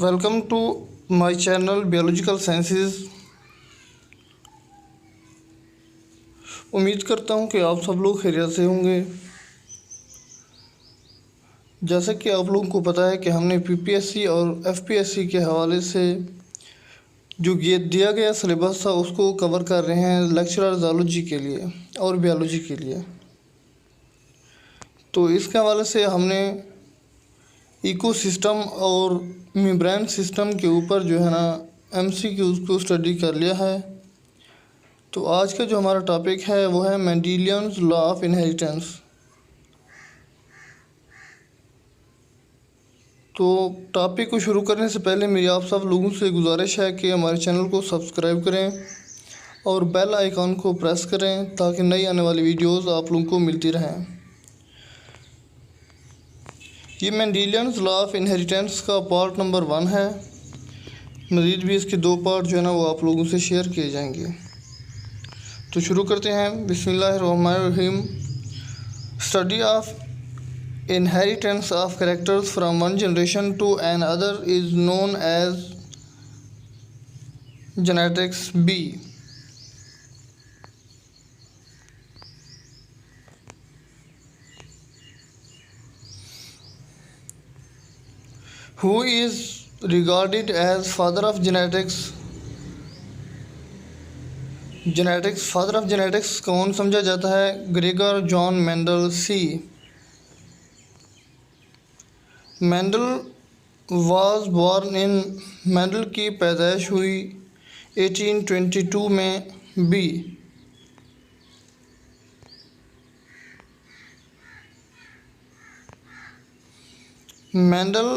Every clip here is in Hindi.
Welcome to my channel biological sciences. उम्मीद करता हूं कि आप सब लोग खैरियत से होंगे। जैसा कि आप लोगों को पता है कि हमने पीपीएससी और एफपीएससी के हवाले से जो ये दिया गया सिलेबस था उसको कवर कर रहे हैं लेक्चरर ज़ूलॉजी के लिए और बायोलॉजी के लिए। तो इसके हवाले से हमने इकोसिस्टम और मेम्ब्रेन सिस्टम के ऊपर जो है ना एमसीक्यूज़ को स्टडी कर लिया है। तो आज का जो हमारा टॉपिक है वो है मेंडेलियंस लॉ ऑफ इनहेरिटेंस। तो टॉपिक को शुरू करने से पहले मेरी आप सब लोगों से गुजारिश है कि हमारे चैनल को सब्सक्राइब करें और बेल आइकॉन को प्रेस करें ताकि नई आने वाली वीडियोस आप लोगों को मिलती रहें। ये मेंडेलियंस लॉ ऑफ इनहेरिटेंस का पार्ट नंबर 1 है। मज़ीद भी इसके 2 पार्ट जो है ना वो आप लोगों से शेयर किए जाएंगे। तो शुरू करते हैं। बिस्मिल्लाहिर्रहमानिर्रहीम। Study of inheritance of characters from one generation to another is known as genetics B. Who is regarded as father of genetics? Father of genetics कौन समझा जाता है? Gregor John Mendel C. Mendel was born in Mendel की पैदाइश हुई 1822 में B. Mendel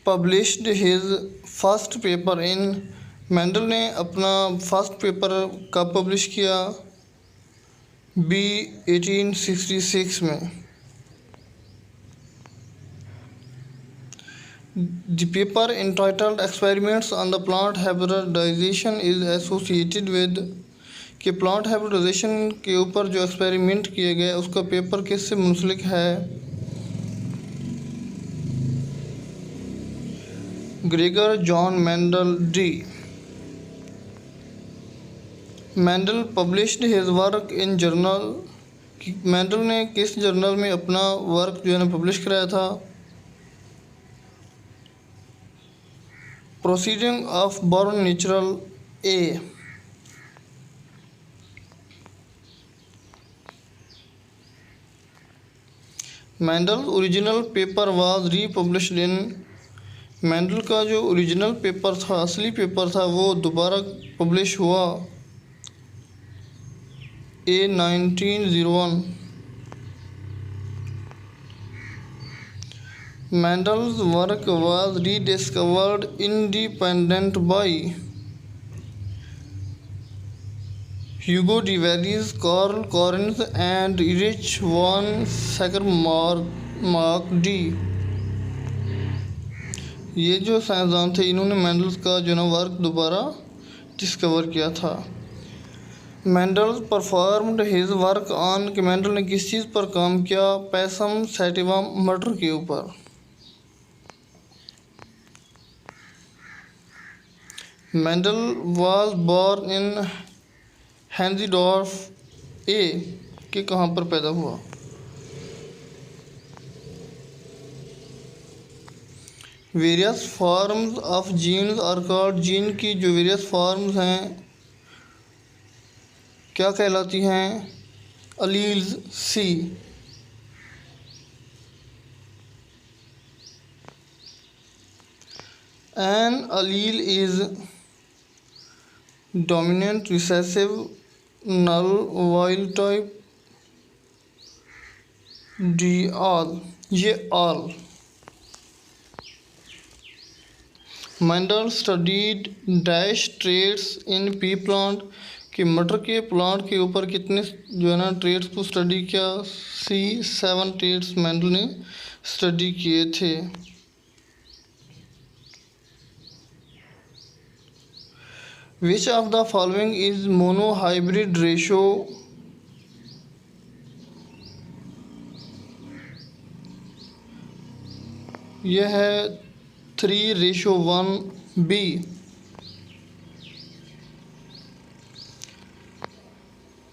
published his first paper in. Mendel ने अपना फर्स्ट पेपर कब पब्लिश किया? बी 1866 में। The paper entitled Experiments on the Plant Hybridization is associated with कि प्लांट हाइब्रिडाइजेशन के ऊपर जो एक्सपेरिमेंट किए गए उसका पेपर किससे मुंसलिक है? Gregor John Mendel D. Mendel published his work in journal. Mendel ने किस जर्नल में अपना वर्क जो है ना पब्लिश कराया था? Proceeding of Brunn natural A. Mendel original paper was republished in. Mendel का जो ओरिजिनल पेपर था, असली पेपर था, वो दोबारा पब्लिश हुआ ए 1901। Mendel's work was rediscovered independent by Hugo de Vries, Carl Correns and Erich von Sacher-Masoch D। ये जो साइंसदान थे इन्होंने मेंडल्स का जो ना वर्क दोबारा डिस्कवर किया था। Mendel performed his work on कि मेंडल ने किस चीज़ पर काम किया? पैसम सैटिवा मटर के ऊपर। Mendel was born in Heinzendorf A के कहाँ पर पैदा हुआ? Various forms of genes are called. Gene की जो वेरियस फॉर्म्स हैं क्या कहलाती हैं? Alleles C. An allele is dominant recessive null wild type D all. ये all. Mendel studied dash traits in pea plant कि मटर के प्लांट के ऊपर कितने जो है ना ट्रेड्स को स्टडी किया? सी 7 ट्रेड्स मेंडल ने स्टडी किए थे। विच of the following is monohybrid ratio? यह है 3:1b.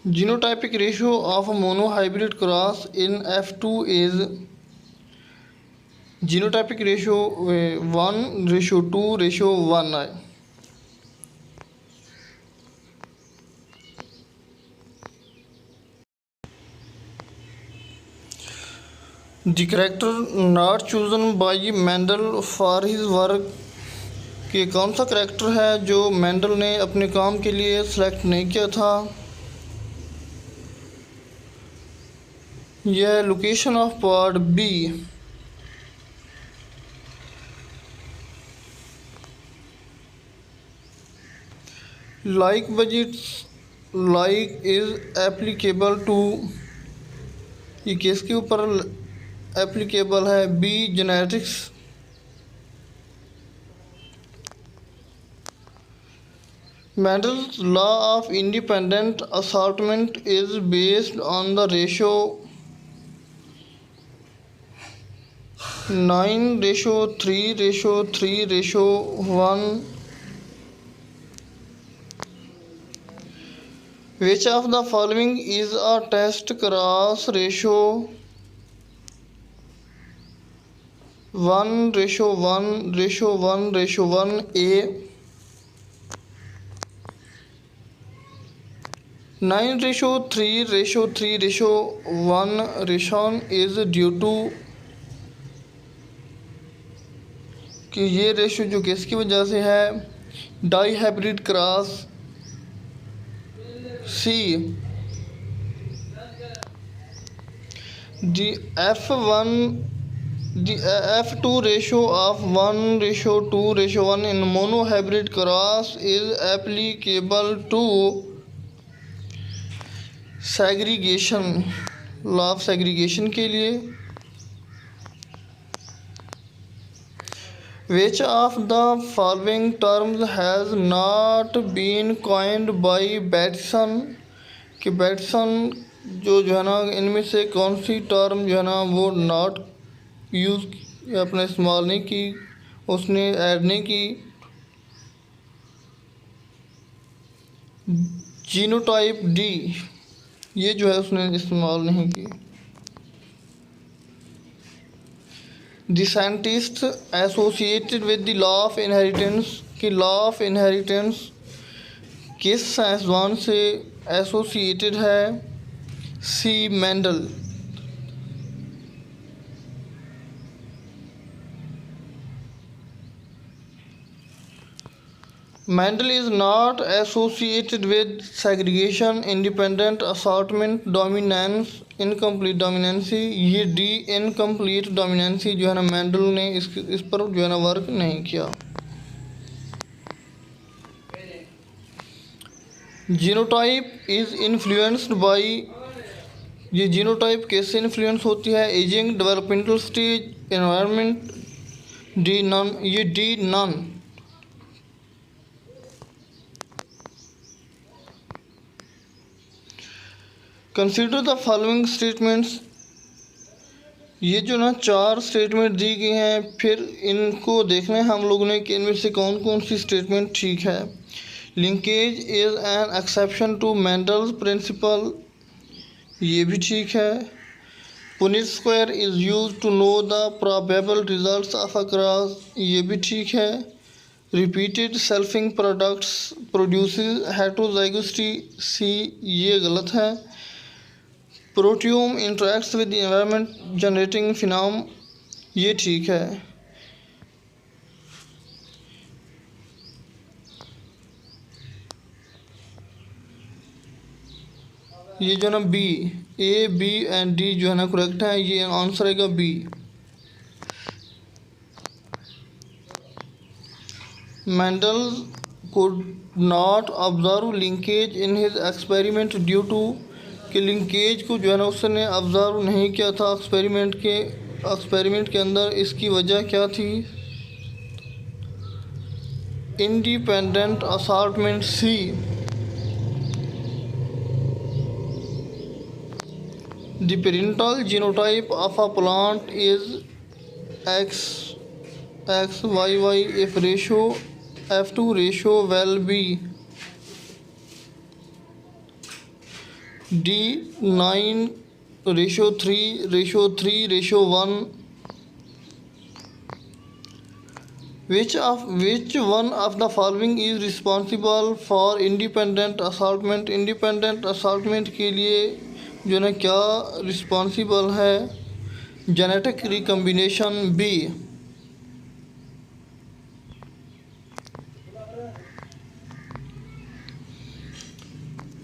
Genotypic ratio of a monohybrid cross in F2 is genotypic ratio 1:2:1 है. The character not chosen by Mendel for his work कि कौन सा करैक्टर है जो मेंडल ने अपने काम के लिए सेलेक्ट नहीं किया था. यह location of part B. Like budgets like is applicable to, ये किसके ऊपर एप्लीकेबल है? B genetics. Mendel's law of independent assortment is based on the ratio 9:3:3:1. Which of the following is a test cross ratio 1:1:1:1a? 9:3:3:1 रेशोन इज ड्यू टू कि ये रेशो जो किसकी वजह से है? Dihybrid cross. C the F2 ratio of 1:2:1 in monohybrid cross is applicable to segregation, law of segregation के लिए. Which of the following terms has not been coined by Bateson कि बैटसन जो है ना, इनमें से कौन सी टर्म जो है ना वो नॉट यूज़ अपने इस्तेमाल नहीं की, उसने ऐड नहीं की. जीनोटाइप डी, ये जो है उसने इस्तेमाल नहीं की. The scientist associated with the law of inheritance कि लॉ ऑफ इनहेरिटेंस किस साइंसदान से एसोसिएटेड है? सी Mendel. Mendel is not associated with segregation, independent assortment, dominance, incomplete dominancy. ये डी इनकम्प्लीट डोमिनेंसी जो है ना मेंडल ने इस पर जो है ना वर्क नहीं किया. जीनोटाइप इज इन्फ्लुएंस्ड बाई, ये जीनोटाइप कैसे इन्फ्लुएंस होती है? Ageing, developmental stage, environment. D none, ये D none. Consider the following statements, ये जो ना 4 स्टेटमेंट दी गई हैं, फिर इनको देखना है हम लोगों ने कि इनमें से कौन कौन सी स्टेटमेंट ठीक है. Linkage is an exception to Mendel's principle, ये भी ठीक है. Punnett square is use to know the probable results of a cross, ये भी ठीक है. Repeated selfing products produces heterozygosity, C, ये गलत है. Proteome interacts with the environment generating phenome, ये ठीक है. ये जो ना B, A B and D जो है ना करेक्ट है, ये आंसर आएगा B. Mendel could not observe linkage in his experiment due to कि लिंकेज को जो है ना उसने ऑब्ज़र्व नहीं किया था एक्सपेरिमेंट के अंदर. इसकी वजह क्या थी? Independent assortment, C. The parental genotype of a plant is X, X Y Y if ratio F2 ratio will be D9 ratio 3:1. Which one of the following is responsible for independent assortment? Independent assortment के लिए जो है क्या रिस्पॉन्सिबल है? Genetic recombination B.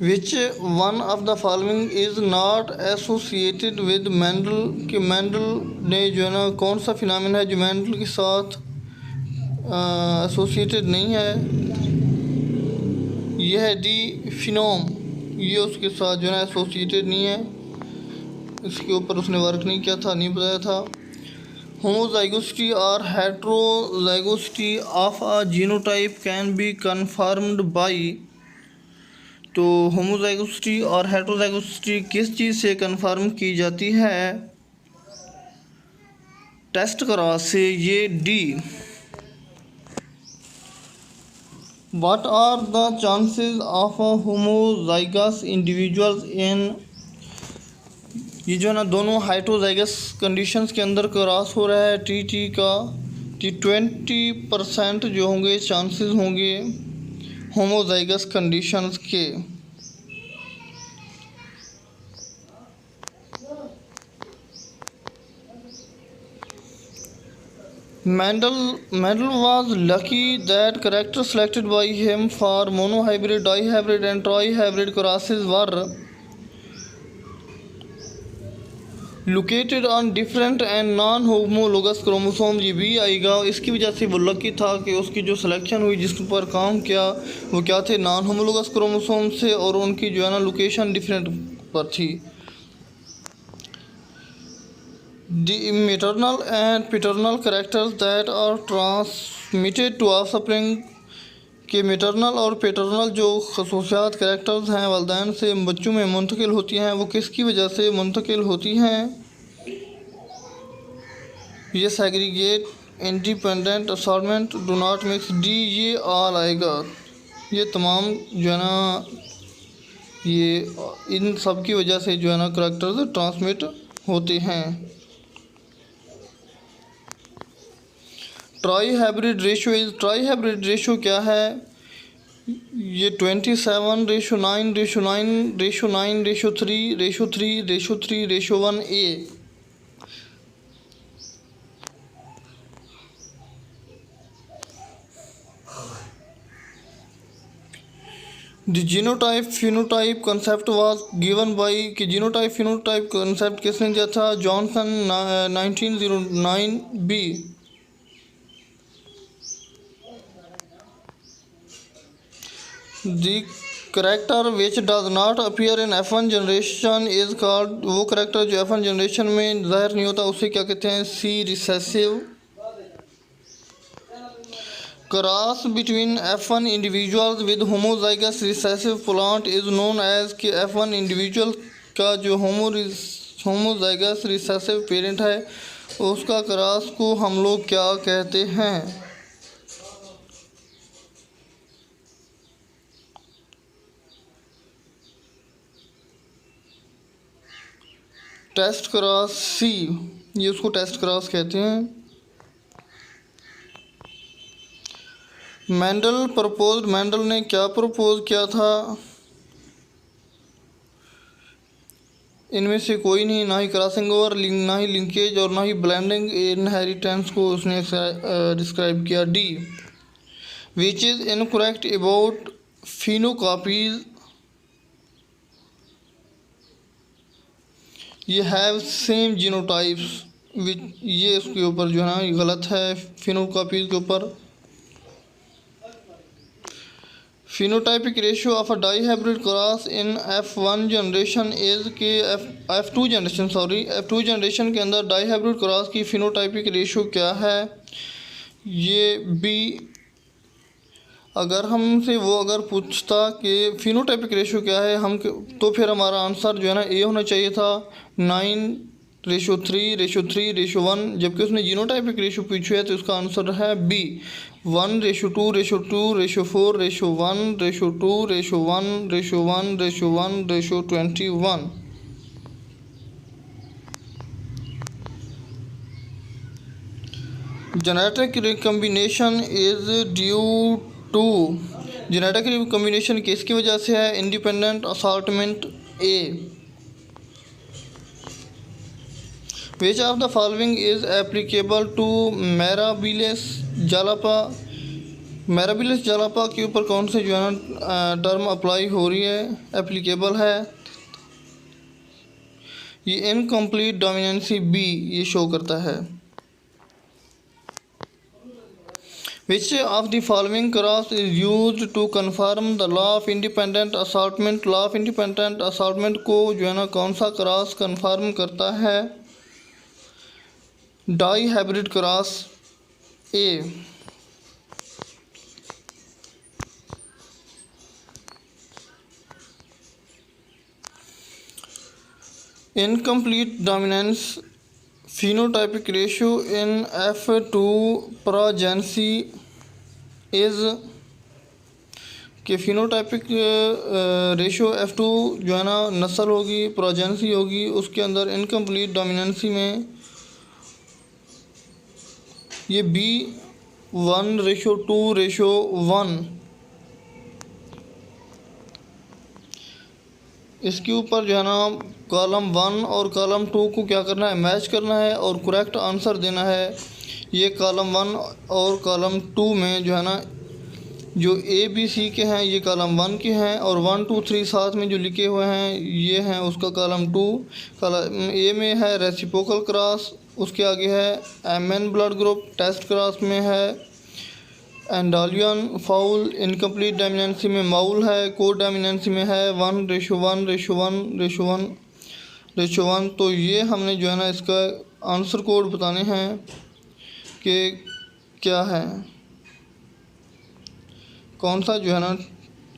Which one of the following is not associated with Mendel? कि मेंडल ने जो है ना कौन सा फिनोमेना है जो मेंडल के साथ एसोसिएटेड नहीं है? यह है डी फिनोम, ये उसके साथ जो है ना एसोसिएटेड नहीं है, इसके ऊपर उसने वर्क नहीं किया था, नहीं बताया था. होमोजाइगोसिटी और heterozygosity of a genotype can be confirmed by. तो होमोजाइगोसिटी और हेट्रोजाइगोसिटी किस चीज़ से कन्फर्म की जाती है? टेस्ट करा से. ये D. What are the chances of a homozygous individuals in? ये जो है ना दोनों हाइट्रोजाइगस कंडीशंस के अंदर क्रॉस हो रहा है टी का, कि 20% जो होंगे चांसेस होंगे होमोजाइगस कंडीशंस के. Mendel was lucky that characters selected by him for monohybrid, dihybrid and trihybrid crosses were located on different and non-homologous chromosomes. ये भी आएगा. इसकी वजह से वो लकी था कि उसकी जो सिलेक्शन हुई जिस पर काम किया वो क्या थे? नॉन होमोलोगस क्रोमोसोम से, और उनकी जो है ना लोकेशन डिफरेंट पर थी. The maternal and paternal characters that are transmitted to offspring के मेटरनल और पेटर्नल जो खसूसियात कैरेक्टर्स हैं वालिदैन से बच्चों में मुंतकिल होती हैं, वो किसकी वजह से मुंतकिल होती हैं? ये segregate, independent assortment, do not mix, D. ये ऑल आएगा. ये तमाम जो है ना ये इन सब की वजह से जो है ना कैरेक्टर्स ट्रांसमिट होते हैं. ट्राई हाइब्रिड रेशो क्या है? ये 27:9:9:9:3:3:1 A. The genotype phenotype concept was given by कि जीनोटाइप फिनोटाइप कंसेप्ट किसने दिया था? Johnson 1909 B. The character which does not appear in F1 generation is called, वो करेक्टर जो F1 जनरेशन में ज़ाहिर नहीं होता उसे क्या कहते हैं? C recessive. Cross between F1 individuals with homozygous recessive plant is known as कि F1 इंडिविजुअल का जो होमोजाइगस रिसेसिव पेरेंट है उसका क्रॉस को हम लोग क्या कहते हैं? टेस्ट क्रॉस सी. ये उसको टेस्ट क्रॉस कहते हैं. मेंडल ने क्या प्रपोज किया था? इनमें से कोई नहीं, ना ही क्रॉसिंग ओवर, ना ही लिंकेज और ना ही ब्लेंडिंग इनहेरिटेंस को उसने डिस्क्राइब किया. D. Which is incorrect about phenocopies. ये हैव सेम जीनोटाइप्स. ये इसके ऊपर जो है ना ये गलत है फिनोकॉपीज के ऊपर. Phenotypic ratio of a dihybrid cross in F1 generation is के F2 जनरेशन के अंदर डाईहाइब्रिड क्रॉस की फिनोटाइपिक रेशियो क्या है? ये बी. अगर हमसे वो अगर पूछता कि फिनोटाइपिक रेशियो क्या है हम तो फिर हमारा आंसर जो है ना ए होना चाहिए था. 9 रेशो 3 रेशो 1, जबकि उसने जीनोटाइपिक रेशो पूछा है तो उसका आंसर है B 1:2 ratio 2 ratio 4 ratio 1 ratio 2 ratio 1 ratio 1 ratio 1 ratio 21। Genetic recombination is due to, genetic recombination किसकी वजह से है? Independent assortment A. Which of the following is applicable to Mirabilis jalapa, Mirabilis jalapa के ऊपर कौन से जो है ना टर्म अप्लाई हो रही है, एप्लीकेबल है? ये इनकम्प्लीट डोमिनेंसी बी ये शो करता है। Which of the following cross is use to confirm the law of independent assortment, law of independent assortment को जो है ना कौन सा क्रॉस कन्फर्म करता है? Dihybrid cross A. Incomplete dominance phenotypic ratio in F2 progeny is कि phenotypic रेशियो F2 जो है ना नस्ल होगी, प्रोजेंसी होगी, उसके अंदर इनकम्प्लीट डोमिनेंसी में ये B1:2:1। इसके ऊपर जो है ना कॉलम 1 और कॉलम 2 को क्या करना है? मैच करना है और करेक्ट आंसर देना है। ये कॉलम 1 और कॉलम 2 में जो है ना जो ए बी सी के हैं ये कॉलम 1 के हैं, और 1 2 3 साथ में जो लिखे हुए हैं ये हैं उसका कॉलम 2। कॉलम ए में है रेसिप्रोकल क्रॉस, उसके आगे है MN blood group, test cross में है एंडालियन फाउल, इनकम्प्लीट डोमिनेंसी में माउल है, को डोमिनेंसी में है 1:1:1:1:1। तो ये हमने जो है ना इसका आंसर कोड बताने हैं कि क्या है, कौन सा जो है ना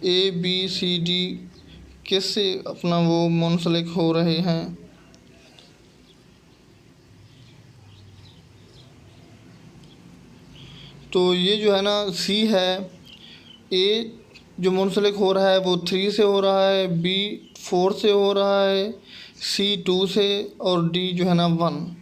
ए बी सी डी किससे अपना वो मुंसलिक हो रहे हैं। तो ये जो है ना सी है, ए जो मुंसलिक हो रहा है वो 3 से हो रहा है, बी 4 से हो रहा है, सी 2 से, और डी जो है ना 1।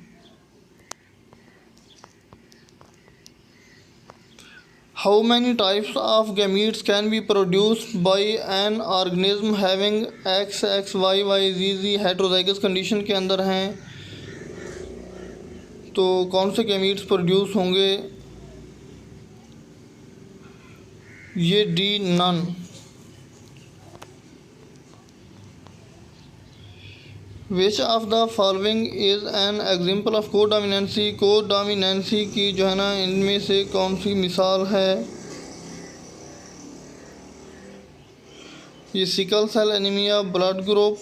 How many types of gametes can be produced by an organism having X X Y Y G G heterozygous condition के अंदर हैं, तो कौन से गैमीट्स प्रोड्यूस होंगे? ये D none. Which of the following is an example of codominancy, codominancy की जो है ना इनमें से कौन सी मिसाल है? ये sickle cell anaemia, blood group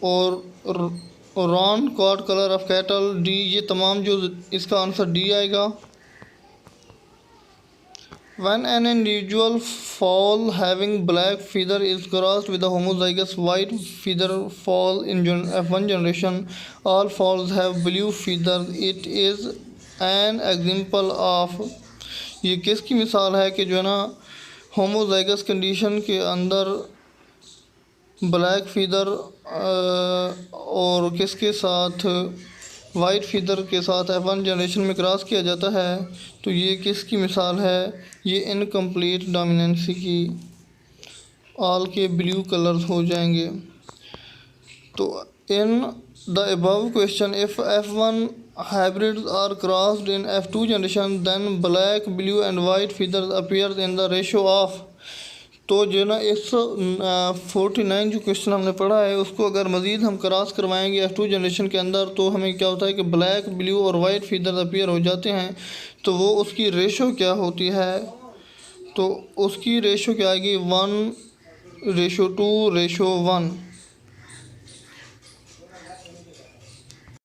और roan coat colour of cattle, D ये तमाम जो इसका आंसर डी आएगा। When an individual fowl having black feather is crossed with a homozygous white feather fowl in F1 generation, all fowls have blue feathers. It is an example of, ये किसकी मिसाल है कि जो है ना होमोजाइगस कंडीशन के अंदर ब्लैक फीदर और किसके साथ वाइट फीदर के साथ F1 जनरेशन में क्रॉस किया जाता है, तो ये किसकी मिसाल है? ये इनकम्प्लीट डोमिनेंसी की, ऑल के ब्लू कलर्स हो जाएंगे। तो in the above question if F1 hybrids are crossed in F2 generation then black, blue and white feathers appears in the ratio of, तो जो ना 149 जो क्वेश्चन हमने पढ़ा है उसको अगर मज़ीद हम क्रॉस करवाएंगे F2 जनरेशन के अंदर तो हमें क्या होता है कि ब्लैक, ब्लू और वाइट फीदर अपीयर हो जाते हैं। तो वो उसकी रेशो क्या होती है? तो उसकी रेशो क्या आएगी? 1:2:1।